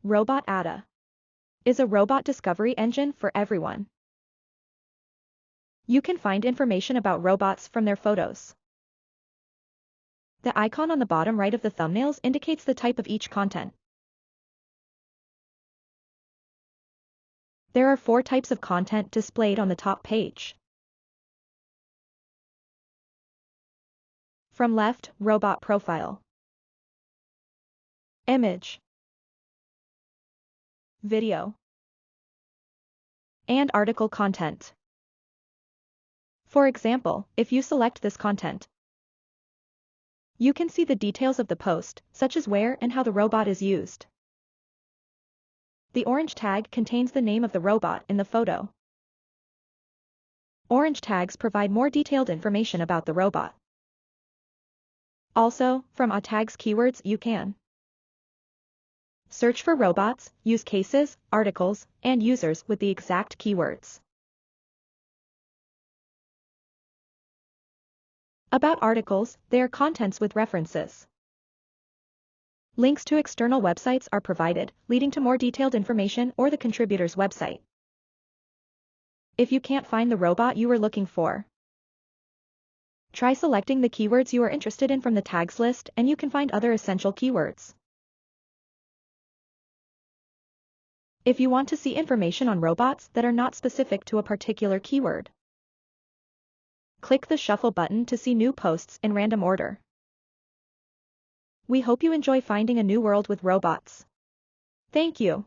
RobotATTA is a robot discovery engine for everyone. You can find information about robots from their photos. The icon on the bottom right of the thumbnails indicates the type of each content. There are 4 types of content displayed on the top page. From left, robot profile, image, video, and article content. For example, if you select this content, you can see the details of the post, such as where and how the robot is used. The orange tag contains the name of the robot in the photo. Orange tags provide more detailed information about the robot. Also, from tags keywords you can search for robots, use cases, articles, and users with the exact keywords. About articles, they are contents with references. Links to external websites are provided, leading to more detailed information or the contributor's website. If you can't find the robot you were looking for, try selecting the keywords you are interested in from the tags list and you can find other essential keywords. If you want to see information on robots that are not specific to a particular keyword, click the Shuffle button to see new posts in random order. We hope you enjoy finding a new world with robots. Thank you.